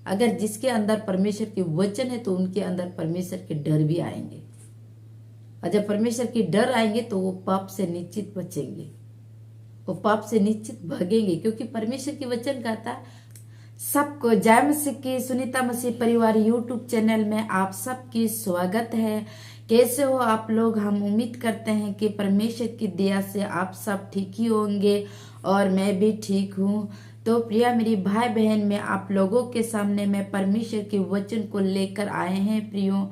अगर जिसके अंदर परमेश्वर के वचन है तो उनके अंदर परमेश्वर के डर भी आएंगे, और जब परमेश्वर की डर आएंगे तो वो पाप से निश्चित बचेंगे, वो पाप से निश्चित भागेंगे, क्योंकि परमेश्वर की वचन कहता है। सबको जय मसीह की सुनीता मसीह परिवार यूट्यूब चैनल में आप सबकी स्वागत है। कैसे हो आप लोग? हम उम्मीद करते हैं कि परमेश्वर की दया से आप सब ठीक ही होंगे और मैं भी ठीक हूँ। तो प्रिया मेरी भाई बहन, मैं आप लोगों के सामने मैं परमेश्वर के वचन को लेकर आए हैं प्रियो।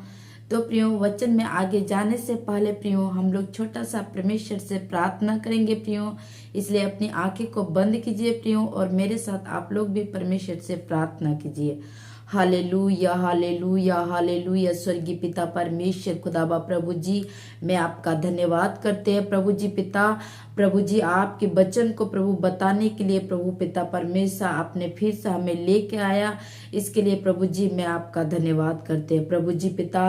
तो प्रियो, वचन में आगे जाने से पहले प्रियो हम लोग छोटा सा परमेश्वर से प्रार्थना करेंगे प्रियो, इसलिए अपनी आंखें को बंद कीजिए प्रियो और मेरे साथ आप लोग भी परमेश्वर से प्रार्थना कीजिए। Hallelujah hallelujah hallelujah. स्वर्गीय पिता परमेश्वर खुदाबा प्रभु जी, मैं आपका धन्यवाद करते हैं प्रभु जी पिता। प्रभु जी, आपके वचन को प्रभु बताने के लिए प्रभु पिता परमेश्वर आपने फिर से हमें लेके आया, इसके लिए प्रभु जी मैं आपका धन्यवाद करते हैं प्रभु जी पिता।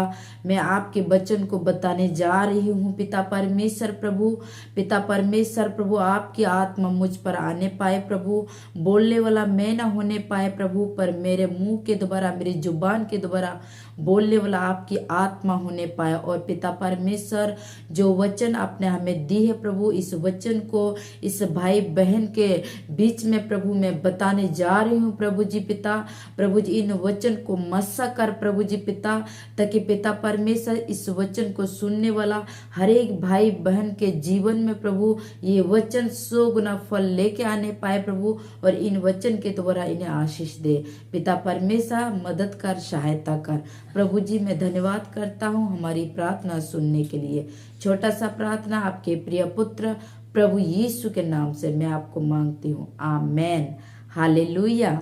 मैं आपके वचन को बताने जा रही हूँ पिता परमेश्वर प्रभु। पिता परमेश्वर प्रभु, आपकी आत्मा मुझ पर आने पाए प्रभु, बोलने वाला मैं ना होने पाए प्रभु, पर मेरे मुंह के द्वारा, मेरी जुबान के द्वारा बोलने वाला आपकी आत्मा होने पाए। और पिता परमेश्वर, जो वचन आपने हमें दी है प्रभु, इस वचन को इस भाई बहन के बीच में प्रभु मैं बताने जा रही हूँ प्रभु जी पिता। प्रभु जी, इन वचन को मस्सा कर प्रभु जी पिता, ताकि पिता परमेश्वर इस वचन को सुनने वाला हर एक भाई बहन के जीवन में प्रभु ये वचन 100 गुना फल लेके आने पाए प्रभु, और इन वचन के द्वारा इन्हें आशीष दे। पिता परमेश्वर मदद कर, सहायता कर प्रभु जी। मैं धन्यवाद करता हूँ हमारी प्रार्थना सुनने के लिए। छोटा सा प्रार्थना आपके प्रिय पुत्र प्रभु यीशु के नाम से मैं आपको मांगती हूँ, आमेन। Hallelujah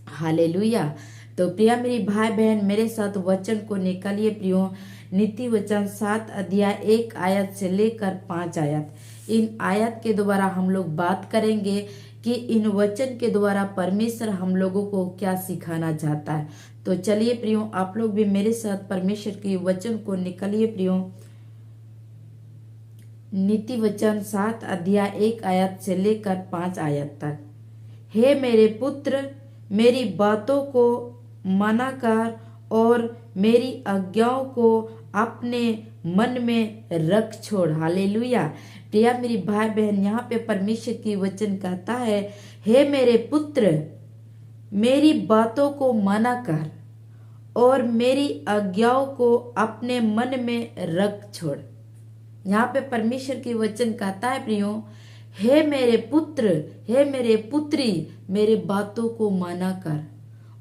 hallelujah. तो प्रिया मेरी भाई बहन, मेरे साथ वचन को निकालिए प्रियो। नीति वचन 7 अध्याय 1 आयत से लेकर 5 आयत। इन आयत के द्वारा हम लोग बात करेंगे कि इन वचन के द्वारा परमेश्वर हम लोगों को क्या सिखाना चाहता है। तो चलिए प्रियो, आप लोग भी मेरे साथ परमेश्वर के वचन को निकालिए प्रियो। नीति वचन 7 अध्याय 1 आयत से लेकर 5 आयत तक। हे मेरे पुत्र, मेरी बातों को माना कर और मेरी आज्ञाओं को अपने मन में रख छोड़। हालेलुया। प्रिया मेरी भाई बहन, यहाँ पे परमेश्वर की वचन कहता है, हे मेरे पुत्र, मेरी बातों को माना कर और मेरी आज्ञाओं को अपने मन में रख छोड़। यहाँ पे परमेश्वर की वचन कहता है प्रियो, हे मेरे पुत्र, हे मेरे पुत्री, मेरे बातों को माना कर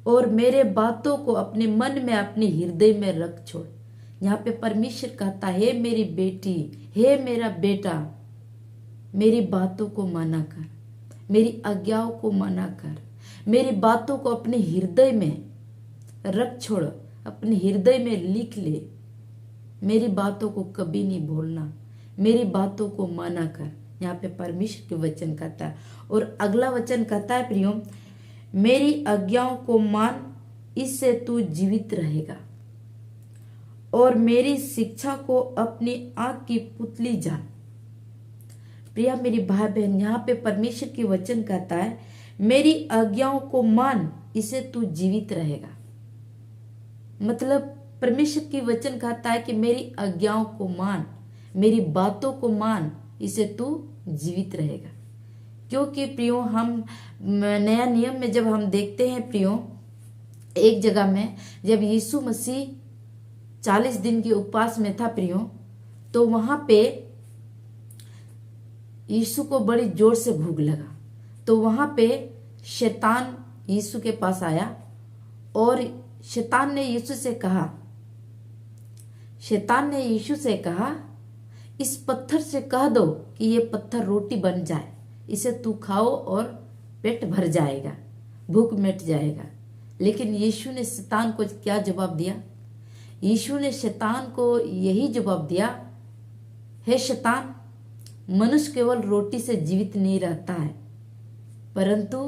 और मेरे बातों को अपने मन में, अपने हृदय में रख छोड़। यहाँ पे परमेश्वर कहता है, हे मेरी बेटी, हे मेरा बेटा, मेरी बातों को माना कर, मेरी आज्ञाओं को माना कर, मेरी बातों को अपने हृदय में रख छोड़, अपने हृदय में लिख ले। मेरी बातों को कभी नहीं भूलना, मेरी बातों को माना कर। यहाँ पे परमेश्वर के वचन कहता है। और अगला वचन कहता है प्रियो, मेरी आज्ञाओं को मान, इससे तू जीवित रहेगा, और मेरी शिक्षा को अपनी आंख की पुतली जान। प्रिया मेरी भाई बहन, यहाँ पे परमेश्वर के वचन कहता है, मेरी आज्ञाओं को मान, इससे तू जीवित रहेगा। मतलब परमेश्वर की वचन कहता है कि मेरी आज्ञाओं को मान, मेरी बातों को मान, इसे तू जीवित रहेगा। क्योंकि प्रियो, हम नया नियम में जब हम देखते हैं प्रियो, एक जगह में जब यीशु मसीह 40 दिन के उपवास में था प्रियो, तो वहां पे यीशु को बड़ी जोर से भूख लगा। तो वहां पे शैतान यीशु के पास आया और शैतान ने यीशु से कहा, इस पत्थर से कह दो कि ये पत्थर रोटी बन जाए, इसे तू खाओ और पेट भर जाएगा, भूख मिट जाएगा। लेकिन यीशु ने शैतान को क्या जवाब दिया? यीशु ने शैतान को यही जवाब दिया, हे शैतान, मनुष्य केवल रोटी से जीवित नहीं रहता है, परंतु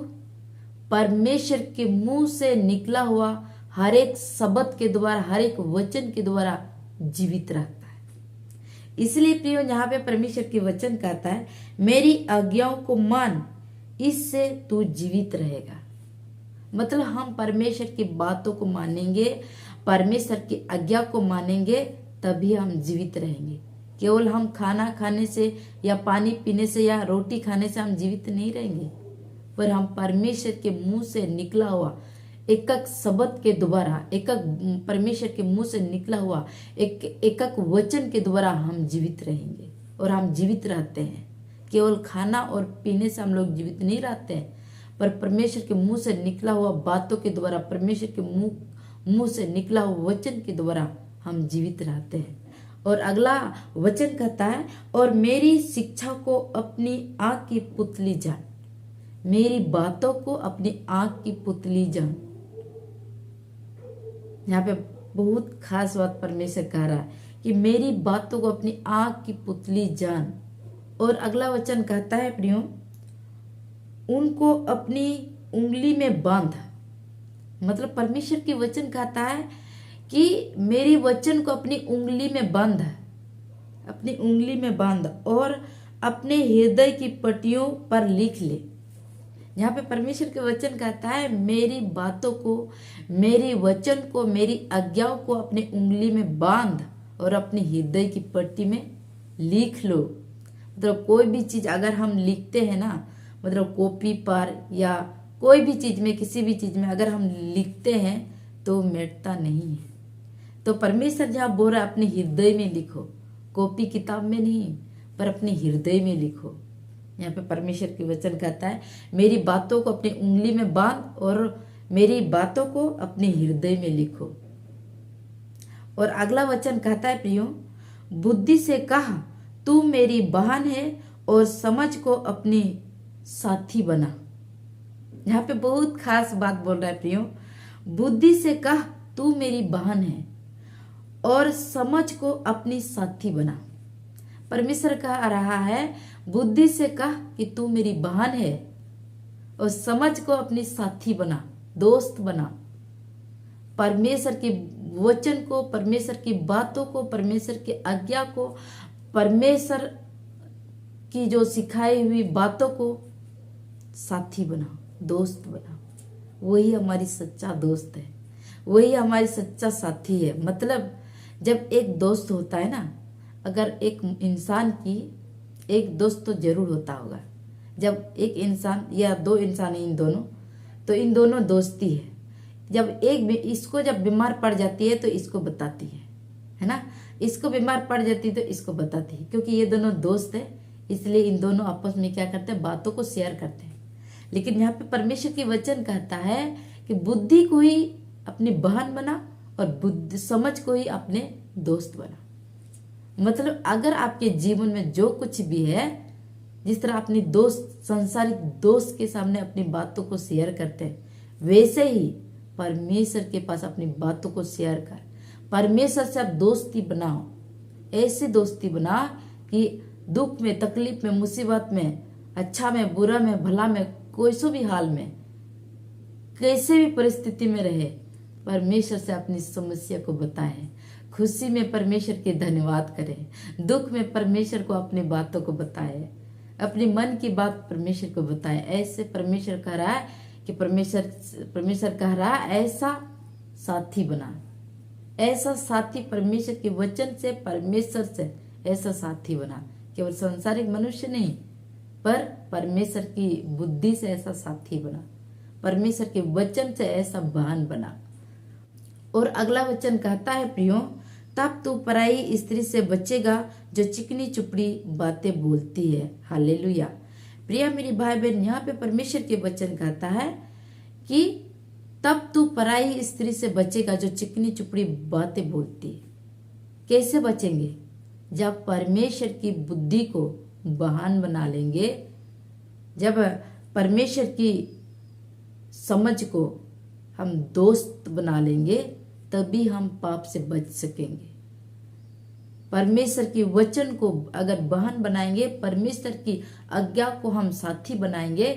परमेश्वर के मुंह से निकला हुआ हर एक शब्द के द्वारा, हर एक वचन के द्वारा जीवित रहता है। इसलिए प्रियो, यहाँ पे परमेश्वर के वचन कहता है, मेरी आज्ञाओं को मान, इससे तू जीवित रहेगा। मतलब हम परमेश्वर की बातों को मानेंगे, परमेश्वर की आज्ञा को मानेंगे, तभी हम जीवित रहेंगे। केवल हम खाना खाने से या पानी पीने से या रोटी खाने से हम जीवित नहीं रहेंगे, पर हम परमेश्वर के मुंह से निकला हुआ एक एक शब्द के द्वारा, एक एक परमेश्वर के मुंह से निकला हुआ एक एक वचन के द्वारा हम जीवित रहेंगे। और हम जीवित रहते हैं। केवल खाना और पीने से हम लोग जीवित नहीं रहते हैं, पर परमेश्वर के मुंह से निकला हुआ बातों के द्वारा, परमेश्वर के मुंह से निकला हुआ वचन के द्वारा हम जीवित रहते हैं। और अगला वचन कहता है, और मेरी शिक्षा को अपनी आंख की पुतली जान, मेरी बातों को अपनी आंख की पुतली जान। यहाँ पे बहुत खास बात परमेश्वर कह रहा है कि मेरी बातों को अपनी आंख की पुतली जान। और अगला वचन कहता है प्रियो, उनको अपनी उंगली में बांध। मतलब परमेश्वर की वचन कहता है कि मेरी वचन को अपनी उंगली में बांध, अपनी उंगली में बांध और अपने हृदय की पट्टियों पर लिख ले। यहाँ पे परमेश्वर के वचन कहता है, मेरी बातों को, मेरी वचन को, मेरी आज्ञाओं को अपनी उंगली में बांध और अपने हृदय की पट्टी में लिख लो। मतलब कोई भी चीज अगर हम लिखते हैं ना, मतलब कॉपी पर या कोई भी चीज में, किसी भी चीज में अगर हम लिखते हैं तो मिटता नहीं है। तो परमेश्वर जहाँ बोल रहा है अपने हृदय में लिखो, कॉपी किताब में नहीं, पर अपने हृदय में लिखो। यहाँ पे परमेश्वर की वचन कहता है, मेरी बातों को अपनी उंगली में बांध और मेरी बातों को अपने हृदय में लिखो। और अगला वचन कहता है प्रियो, बुद्धि से कहा तू मेरी बहन है और समझ को अपनी साथी बना। यहाँ पे बहुत खास बात बोल रहा है प्रियो, बुद्धि से कह तू मेरी बहन है और समझ को अपनी साथी बना। परमेश्वर कह रहा है, बुद्धि से कह कि तू मेरी बहन है और समझ को अपनी साथी बना, दोस्त बना। परमेश्वर के वचन को, परमेश्वर की बातों को, परमेश्वर की आज्ञा को, परमेश्वर की जो सिखाई हुई बातों को साथी बना, दोस्त बना। वही हमारी सच्चा दोस्त है, वही हमारी सच्चा साथी है। मतलब जब एक दोस्त होता है ना, अगर एक इंसान की एक दोस्त तो जरूर होता होगा। जब एक इंसान या दो इंसान है, इन दोनों, तो इन दोनों दोस्ती है। जब एक इसको जब बीमार पड़ जाती है तो इसको बताती है ना, इसको बीमार पड़ जाती है तो इसको बताती है, क्योंकि ये दोनों दोस्त है। इसलिए इन दोनों आपस में क्या करते हैं, बातों को शेयर करते हैं। लेकिन यहाँ पे परमेश्वर की वचन कहता है कि बुद्धि को ही अपनी बहन बना और बुद्धि समझ को ही अपने दोस्त बना। मतलब अगर आपके जीवन में जो कुछ भी है, जिस तरह अपनी दोस्त, संसारिक दोस्त के सामने अपनी बातों को शेयर करते हैं, वैसे ही परमेश्वर के पास अपनी बातों को शेयर कर, परमेश्वर से आप दोस्ती बनाओ। ऐसी दोस्ती बना कि दुख में, तकलीफ में, मुसीबत में, अच्छा में, बुरा में, भला में, कोई सो भी हाल में, कैसे भी परिस्थिति में रहे, परमेश्वर से अपनी समस्या को बताएं। खुशी में परमेश्वर के धन्यवाद करें, दुख में परमेश्वर को अपनी बातों को बताएं, अपने मन की बात परमेश्वर को बताएं। ऐसे परमेश्वर कह रहा है कि परमेश्वर कह रहा है, ऐसा साथी बना, ऐसा साथी परमेश्वर के वचन से, परमेश्वर से ऐसा साथी बना। केवल सांसारिक मनुष्य नहीं, पर परमेश्वर की बुद्धि से ऐसा साथी बना, परमेश्वर के वचन से ऐसा बहन बना। और अगला वचन कहता है प्रियो, तब तू पराई स्त्री से बचेगा जो चिकनी चुपड़ी बातें बोलती है। हालेलुया। प्रिया मेरी भाई बहन, यहाँ पे परमेश्वर के वचन कहता है कि तब तू पराई स्त्री से बचेगा जो चिकनी चुपड़ी बातें बोलती है। कैसे बचेंगे? जब परमेश्वर की बुद्धि को बहन बना लेंगे, जब परमेश्वर की समझ को हम दोस्त बना लेंगे, तभी हम पाप से बच सकेंगे। परमेश्वर की वचन को अगर बहन बनाएंगे, परमेश्वर की आज्ञा को हम साथी बनाएंगे,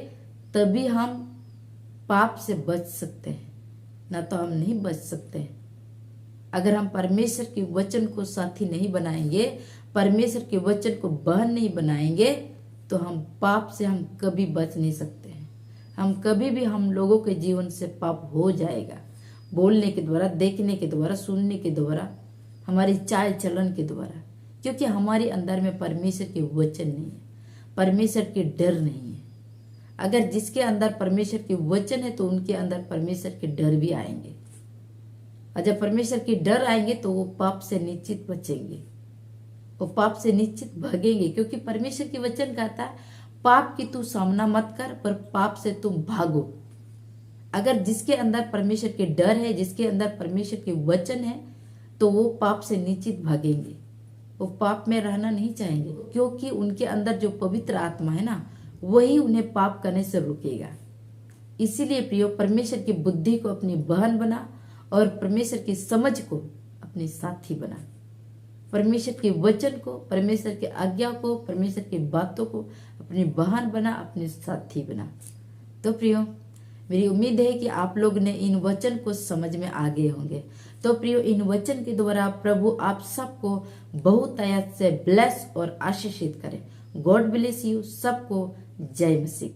तभी हम पाप से बच सकते हैं, ना तो हम नहीं बच सकते हैं। अगर हम परमेश्वर के वचन को साथी नहीं बनाएंगे, परमेश्वर के वचन को बहन नहीं बनाएंगे, तो हम पाप से हम कभी बच नहीं सकते हैं। कभी भी हम लोगों के जीवन से पाप हो जाएगा, बोलने के द्वारा, देखने के द्वारा, सुनने के द्वारा, हमारी चाल चलन के द्वारा, क्योंकि हमारे अंदर में परमेश्वर के वचन नहीं है, परमेश्वर के डर नहीं है। अगर जिसके अंदर परमेश्वर के वचन है तो उनके अंदर परमेश्वर के डर भी आएंगे, और जब परमेश्वर के डर आएंगे तो वो पाप से निश्चित बचेंगे, वो पाप से निश्चित भागेंगे, क्योंकि परमेश्वर के वचन कहता है पाप की तू सामना मत कर, पर पाप से तुम भागो। अगर जिसके अंदर परमेश्वर के डर है, जिसके अंदर परमेश्वर के वचन है, तो वो पाप से निश्चित भागेंगे, वो पाप में रहना नहीं चाहेंगे, क्योंकि उनके अंदर जो पवित्र आत्मा है ना, वही उन्हें पाप करने से रोकेगा। इसीलिए प्रियो, परमेश्वर की बुद्धि को अपनी बहन बना और परमेश्वर की समझ को अपने साथी बना। परमेश्वर के वचन को, परमेश्वर की आज्ञा को, परमेश्वर की बातों को अपनी बहन बना, अपने साथी बना। तो प्रियो, मेरी उम्मीद है कि आप लोग ने इन वचन को समझ में आ गए होंगे। तो प्रियो, इन वचन के द्वारा प्रभु आप सबको बहुत आयात से ब्लेस और आशीषित करें। गॉड ब्लेस यू सबको। जय मसीह।